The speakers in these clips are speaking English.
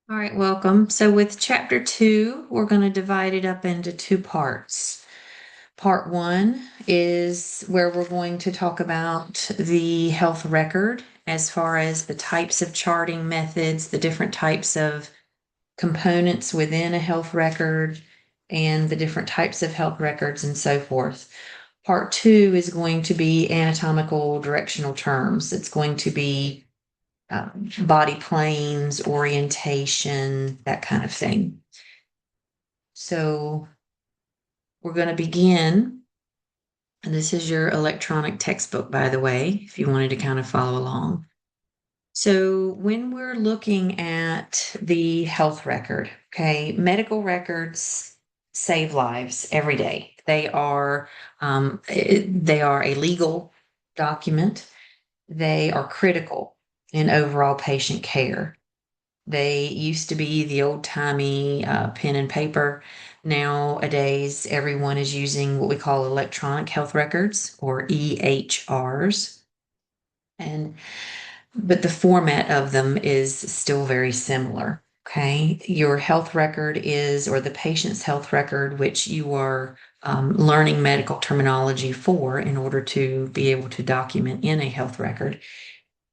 All right, welcome. So with chapter 2, we're going to divide it up into two parts. Part 1 is where we're going to talk about the health record as far as the types of charting methods, the different types of components within a health record, and the different types of health records and so forth. Part 2 is going to be anatomical directional terms. It's going to be body planes, orientation, that kind of thing. So we're going to begin. And this is your electronic textbook, by the way, if you wanted to kind of follow along. So when we're looking at the health record, okay, medical records save lives every day. They are a legal document. They are critical in overall patient care. They used to be the old-timey pen and paper. Nowadays, everyone is using what we call electronic health records or EHRs. And but the format of them is still very similar. Okay. Your health record is, or the patient's health record, which you are learning medical terminology for in order to be able to document in a health record,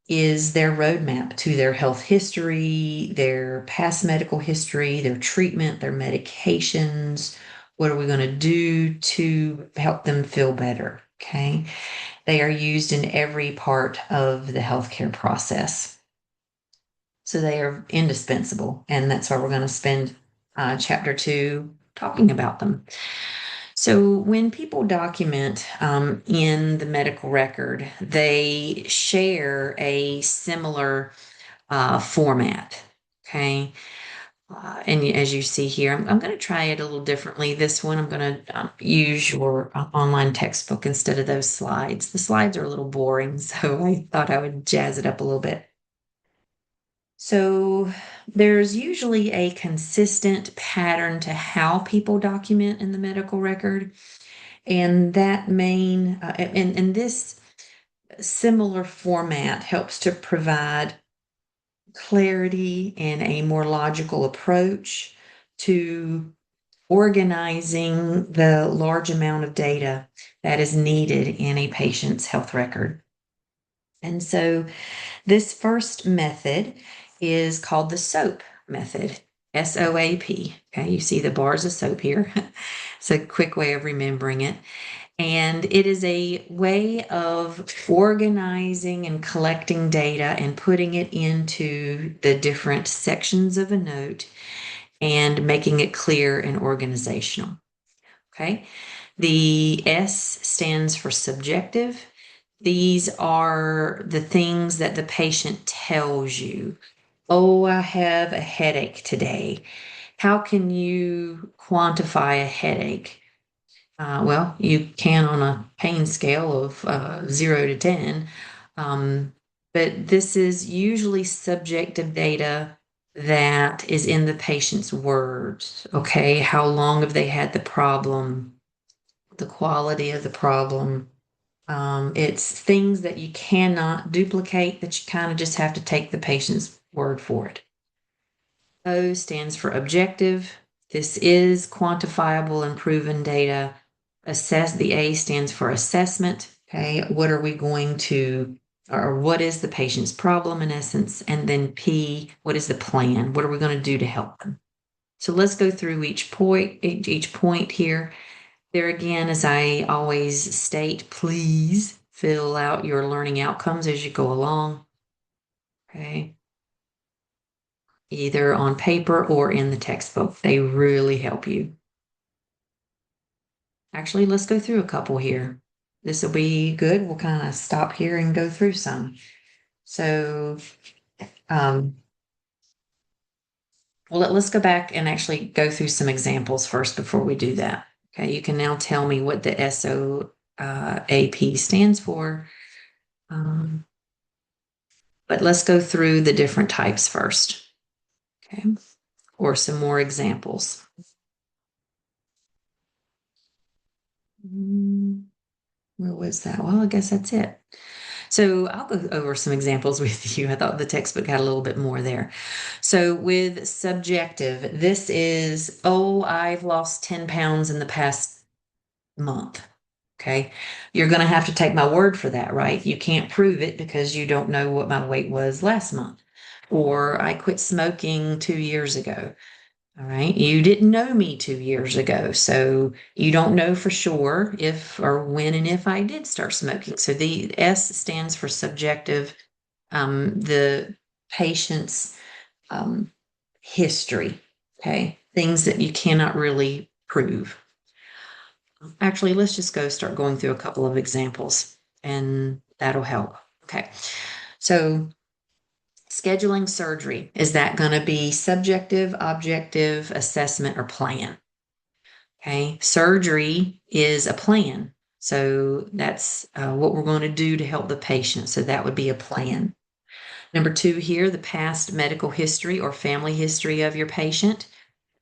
is their roadmap to their health history, their past medical history, their treatment, their medications. What are we going to do to help them feel better? Okay. They are used in every part of the healthcare process. So they are indispensable. And that's why we're going to spend chapter 2 talking about them. So when people document in the medical record, they share a similar format. Okay. And as you see here, I'm going to try it a little differently. This one, I'm going to use your online textbook instead of those slides. The slides are a little boring, so I thought I would jazz it up a little bit. So there's usually a consistent pattern to how people document in the medical record. And that and this similar format helps to provide clarity and a more logical approach to organizing the large amount of data that is needed in a patient's health record. And so this first method is called the SOAP method, SOAP. Okay, you see the bars of soap here. It's a quick way of remembering it. And it is a way of organizing and collecting data and putting it into the different sections of a note and making it clear and organizational. Okay. The S stands for subjective. These are the things that the patient tells you. Oh, I have a headache today. How can you quantify a headache? Well, you can on a pain scale of 0 to 10. But this is usually subjective data that is in the patient's words. Okay, how long have they had the problem? The quality of the problem. It's things that you cannot duplicate, that you kind of just have to take the patient's word for it. O stands for objective. This is quantifiable and proven data. The A stands for assessment. Okay, what are we going to, or what is the patient's problem in essence? And then P, what is the plan? What are we going to do to help them? So let's go through each point here. There again, as I always state, please fill out your learning outcomes as you go along. Okay. Either on paper or in the textbook. They really help you. Actually, let's go through a couple here. This will be good. We'll kind of stop here and go through some. So, um, well, let's go back and actually go through some examples first before we do that. Okay, you can now tell me what the SOAP stands for. But let's go through the different types first. Okay, or some more examples. Where was that? Well, I guess that's it. So I'll go over some examples with you. I thought the textbook had a little bit more there. So with subjective, this is, oh, I've lost 10 pounds in the past month. Okay. You're going to have to take my word for that, right? You can't prove it because you don't know what my weight was last month. Or I quit smoking 2 years ago. All right. You didn't know me 2 years ago. So you don't know for sure if or when and if I did start smoking. So the S stands for subjective, the patient's um, history. Okay. Things that you cannot really prove. Actually, let's just go start going through a couple of examples and that'll help. Okay. So scheduling surgery, is that going to be subjective, objective, assessment, or plan? Okay. Surgery is a plan. So that's what we're going to do to help the patient. So that would be a plan. Number two here, the past medical history or family history of your patient.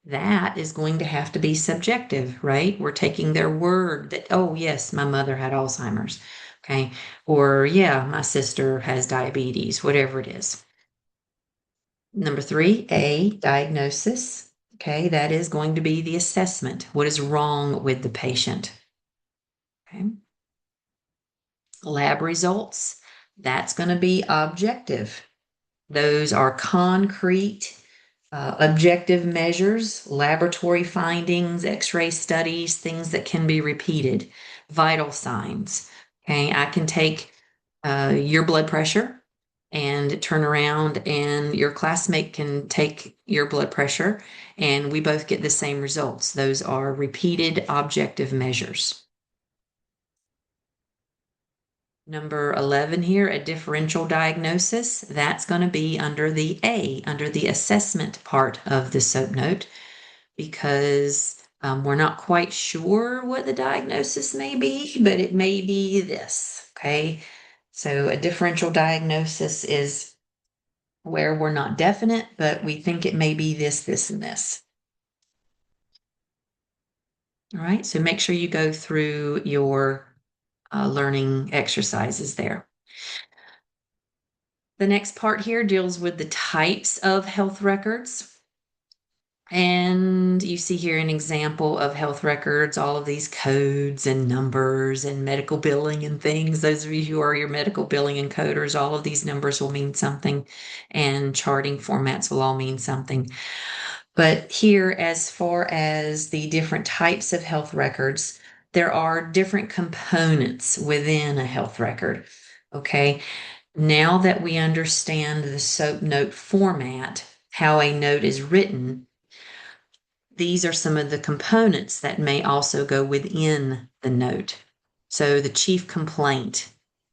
That is going to have to be subjective, right? We're taking their word that, oh, yes, my mother had Alzheimer's. Okay. Or, yeah, my sister has diabetes, whatever it is. Number three, A, diagnosis. Okay. That is going to be the assessment. What is wrong with the patient? Okay. Lab results. That's going to be objective. Those are concrete, objective measures, laboratory findings, x-ray studies, things that can be repeated, vital signs. Okay, I can take your blood pressure and turn around, and your classmate can take your blood pressure, and we both get the same results. Those are repeated objective measures. Number 11 here, a differential diagnosis. That's going to be under the A, under the assessment part of the SOAP note, because we're not quite sure what the diagnosis may be, but it may be this. Okay. So a differential diagnosis is where we're not definite, but we think it may be this, this, and this. All right. So make sure you go through your learning exercises there. The next part here deals with the types of health records. And you see here an example of health records, all of these codes and numbers and medical billing and things. Those of you who are your medical billing and coders, all of these numbers will mean something, and charting formats will all mean something. But here, as far as the different types of health records, there are different components within a health record. Okay. Now that we understand the SOAP note format, how a note is written, these are some of the components that may also go within the note. So the chief complaint,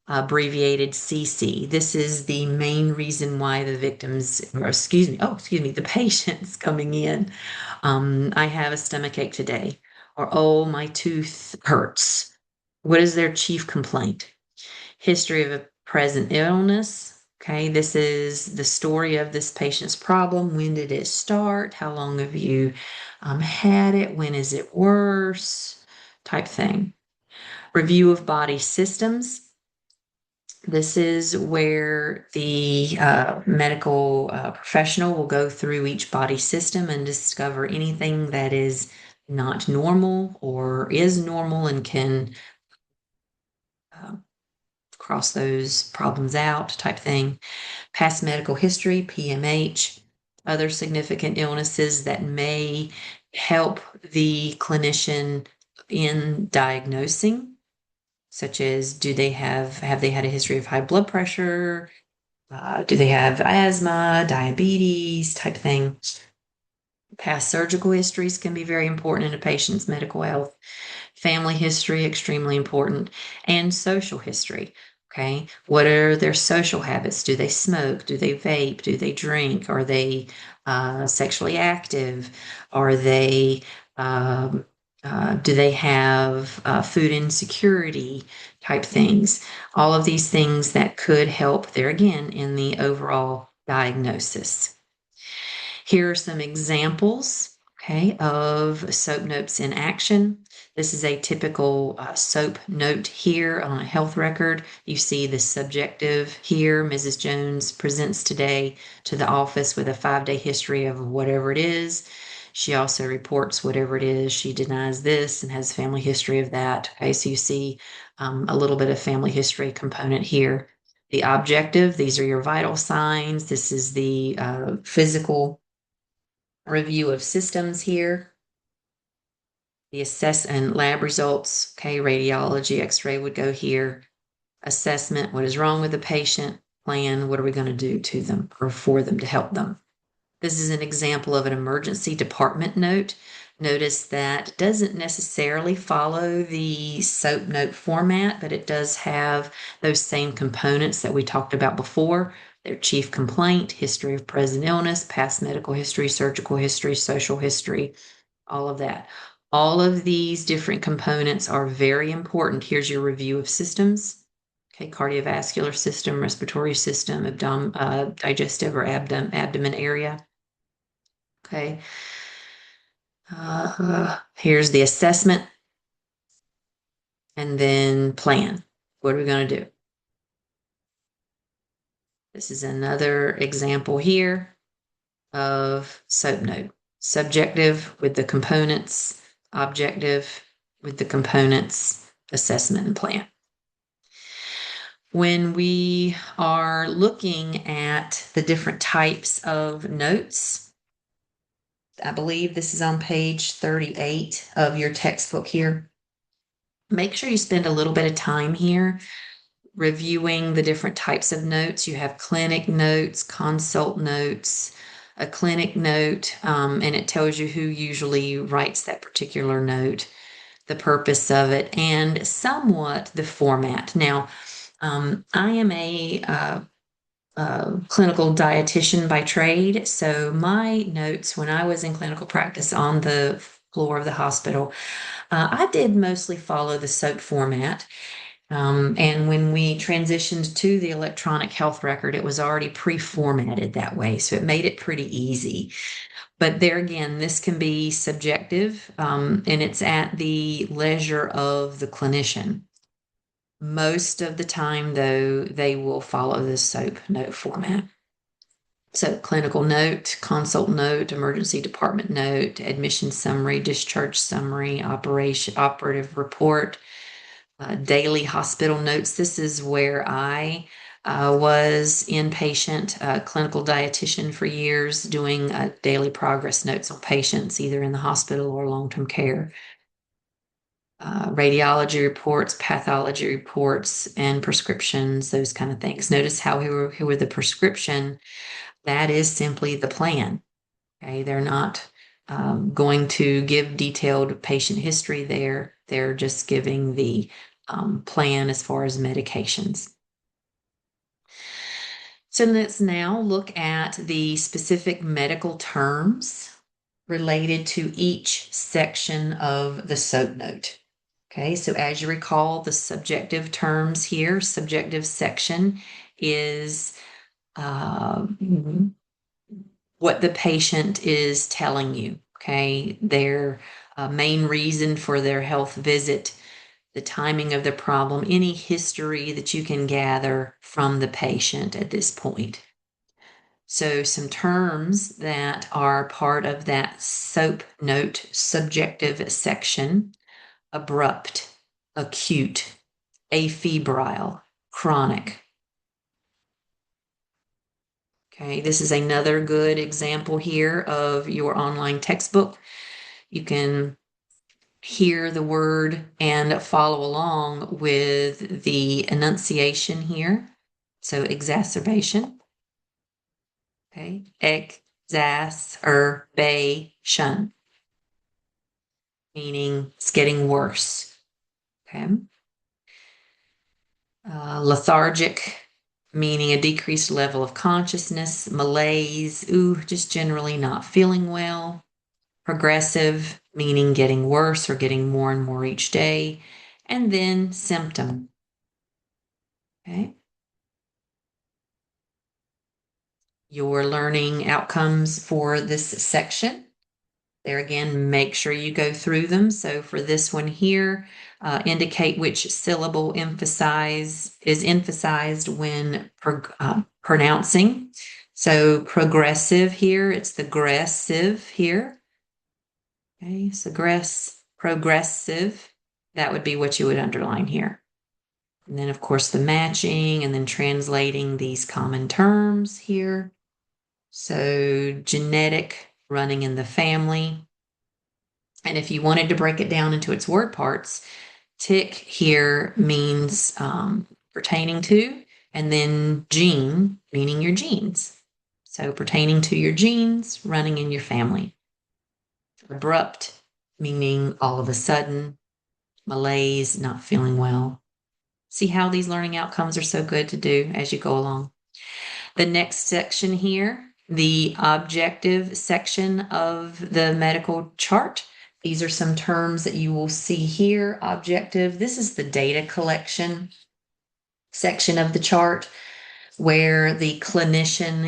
abbreviated CC, this is the main reason why the victims, or excuse me, the patient's coming in. I have a stomachache today, or oh, my tooth hurts. What is their chief complaint? History of a present illness. Okay, this is the story of this patient's problem. When did it start? How long have you had it? When is it worse? Type thing. Review of body systems. This is where the medical professional will go through each body system and discover anything that is not normal or is normal and can uh, cross those problems out type thing. Past medical history, PMH, other significant illnesses that may help the clinician in diagnosing, such as have they had a history of high blood pressure? Do they have asthma, diabetes type thing? Past surgical histories can be very important in a patient's medical health. Family history, extremely important, and social history. Okay. What are their social habits? Do they smoke? Do they vape? Do they drink? Are they sexually active? Are they, do they have food insecurity type things? All of these things that could help there again in the overall diagnosis. Here are some examples. okay, of SOAP notes in action. This is a typical SOAP note here on a health record. You see the subjective here. Mrs. Jones presents today to the office with a 5-day history of whatever it is. She also reports whatever it is. She denies this and has family history of that. Okay, so you see a little bit of family history component here. The objective, these are your vital signs. This is the physical review of systems here. The assess and lab results, okay, radiology, x-ray would go here. Assessment, what is wrong with the patient? Plan, what are we going to do to them or for them to help them? This is an example of an emergency department note. Notice that doesn't necessarily follow the SOAP note format, but it does have those same components that we talked about before. Their chief complaint, history of present illness, past medical history, surgical history, social history, all of that. All of these different components are very important. Here's your review of systems. Okay, cardiovascular system, respiratory system, digestive or abdomen area. Okay. Here's the assessment and then plan. What are we going to do? This is another example here of SOAP note. Subjective with the components, objective with the components, assessment and plan. When we are looking at the different types of notes, I believe this is on page 38 of your textbook here. Make sure you spend a little bit of time here reviewing the different types of notes. You have clinic notes, consult notes, a clinic note, and it tells you who usually writes that particular note, the purpose of it, and somewhat the format. Now, I am a clinical dietitian by trade, so my notes when I was in clinical practice on the floor of the hospital, I did mostly follow the SOAP format. And when we transitioned to the electronic health record, it was already pre-formatted that way. So it made it pretty easy. But there again, this can be subjective, and it's at the leisure of the clinician. Most of the time, though, they will follow the SOAP note format. So clinical note, consult note, emergency department note, admission summary, discharge summary, operative report, daily hospital notes. This is where I was inpatient clinical dietitian for years, doing daily progress notes on patients, either in the hospital or long-term care. Radiology reports, pathology reports, and prescriptions, those kind of things. Notice how here with the prescription, that is simply the plan. Okay, they're not going to give detailed patient history there. They're just giving the plan as far as medications. So let's now look at the specific medical terms related to each section of the SOAP note. Okay, so as you recall, the subjective terms here, subjective section is uh, what the patient is telling you. Okay, their main reason for their health visit, the timing of the problem, any history that you can gather from the patient at this point. So, some terms that are part of that SOAP note subjective section: abrupt, acute, afebrile, chronic. Okay, this is another good example here of your online textbook. You can hear the word and follow along with the enunciation here. So exacerbation, okay, exacerbation, meaning it's getting worse, okay. Lethargic, meaning a decreased level of consciousness. Malaise, just generally not feeling well. Progressive, meaning getting worse or getting more and more each day. And then symptom. Okay. Your learning outcomes for this section. There again, make sure you go through them. So for this one here, indicate which syllable is emphasized when pronouncing. So progressive here, it's the aggressive here. Okay, so progressive, that would be what you would underline here. And then, of course, the matching and then translating these common terms here. So genetic, running in the family. And if you wanted to break it down into its word parts, tick here means pertaining to, and then gene, meaning your genes. So pertaining to your genes, running in your family. Abrupt, meaning all of a sudden. Malaise, not feeling well. See how these learning outcomes are so good to do as you go along. The next section here, the objective section of the medical chart. These are some terms that you will see here. Objective, this is the data collection section of the chart where the clinician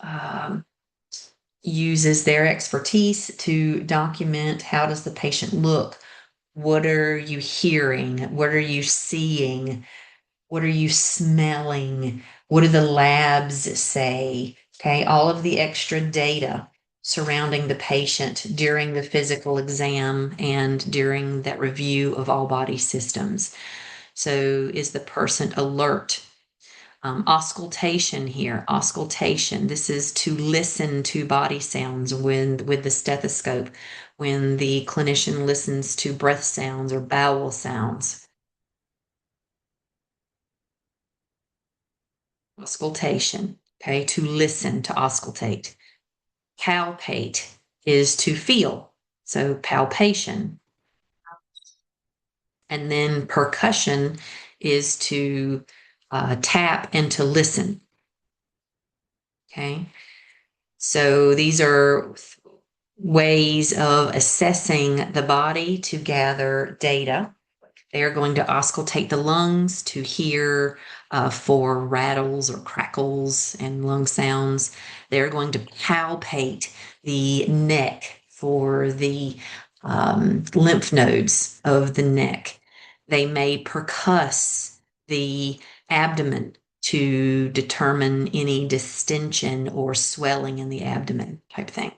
um, uses their expertise to document how does the patient look, what are you hearing, what are you seeing, what are you smelling? What do the labs say? Okay, all of the extra data surrounding the patient during the physical exam and during that review of all body systems. So, is the person alert? Auscultation here, auscultation. This is to listen to body sounds with the stethoscope, when the clinician listens to breath sounds or bowel sounds. Auscultation, okay, to listen, to auscultate. Palpate is to feel, so palpation. And then percussion is to tap and to listen. Okay, so these are ways of assessing the body to gather data. They are going to auscultate the lungs to hear for rattles or crackles and lung sounds. They're going to palpate the neck for the lymph nodes of the neck. They may percuss the abdomen to determine any distension or swelling in the abdomen type thing.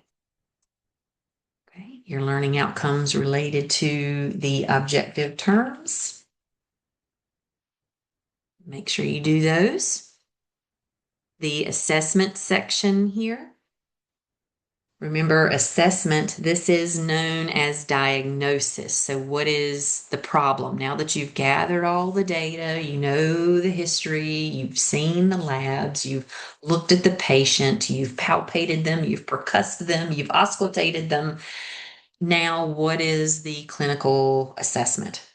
Okay, your learning outcomes related to the objective terms. Make sure you do those. The assessment section here. Remember, assessment, this is known as diagnosis. So, what is the problem? Now that you've gathered all the data, you know the history, you've seen the labs, you've looked at the patient, you've palpated them, you've percussed them, you've auscultated them. Now, what is the clinical assessment?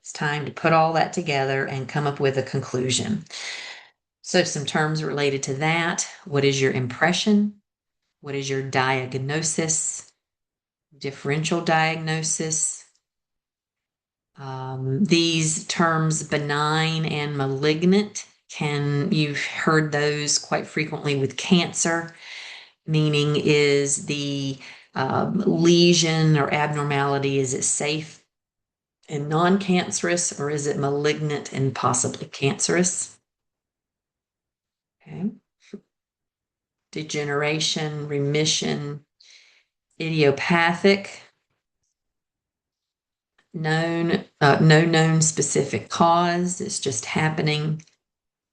It's time to put all that together and come up with a conclusion. So, some terms related to that. What is your impression? What is your diagnosis? Differential diagnosis? These terms, benign and malignant, you've heard those quite frequently with cancer, meaning is the lesion or abnormality, is it safe and non-cancerous, or is it malignant and possibly cancerous? Okay. Degeneration, remission, idiopathic, no known specific cause, it's just happening,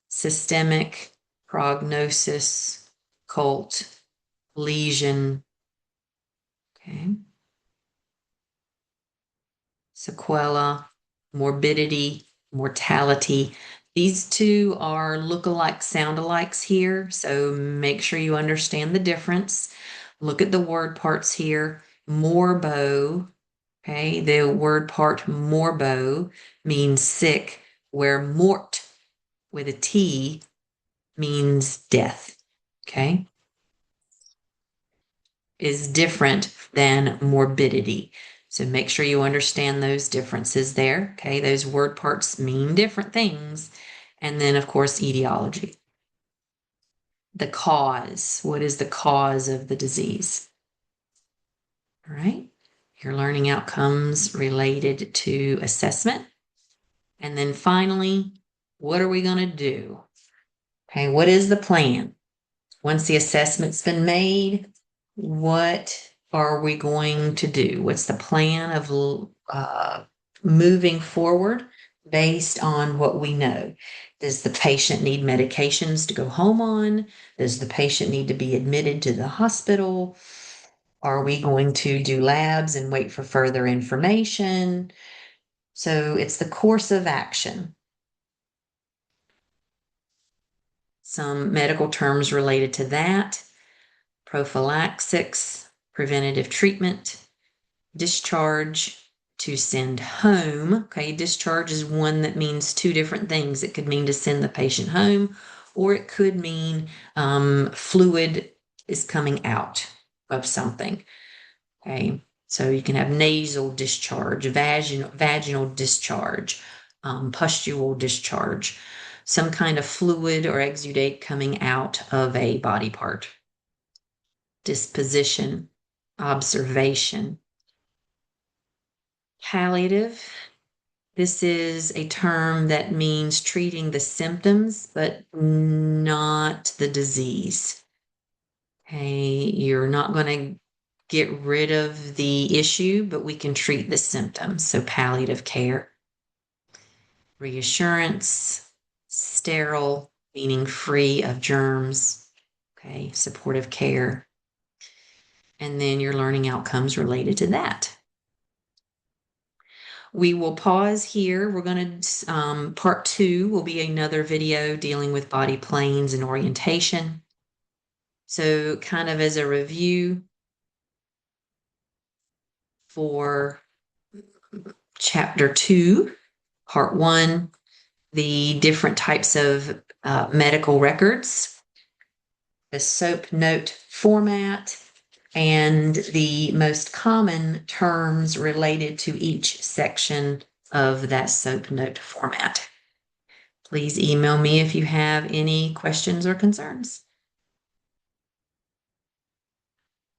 systemic, prognosis, cult, lesion, okay, sequela, morbidity, mortality. These two are look-alike, sound-alikes here, so make sure you understand the difference. Look at the word parts here. Morbo, okay, the word part morbo means sick, where mort with a T means death, okay, is different than morbidity. So make sure you understand those differences there. Okay, those word parts mean different things. And then, of course, etiology. the cause. What is the cause of the disease? All right. Your learning outcomes related to assessment. And then finally, what are we going to do? Okay, what is the plan? Once the assessment's been made, what are we going to do? What's the plan of moving forward based on what we know? Does the patient need medications to go home on? Does the patient need to be admitted to the hospital? Are we going to do labs and wait for further information? So it's the course of action. Some medical terms related to that: prophylaxis, preventative treatment, discharge, to send home. Okay, discharge is one that means two different things. It could mean to send the patient home, or it could mean fluid is coming out of something. Okay, so you can have nasal discharge, vaginal discharge, pustule discharge, some kind of fluid or exudate coming out of a body part. Disposition, observation. Palliative, this is a term that means treating the symptoms, but not the disease. Okay, you're not going to get rid of the issue, but we can treat the symptoms. So palliative care. Reassurance, sterile, meaning free of germs. Okay, supportive care. And then your learning outcomes related to that. We will pause here. We're going to, part 2 will be another video dealing with body planes and orientation. So kind of as a review for chapter 2, part 1, the different types of medical records, the SOAP note format, and the most common terms related to each section of that SOAP note format. Please email me if you have any questions or concerns.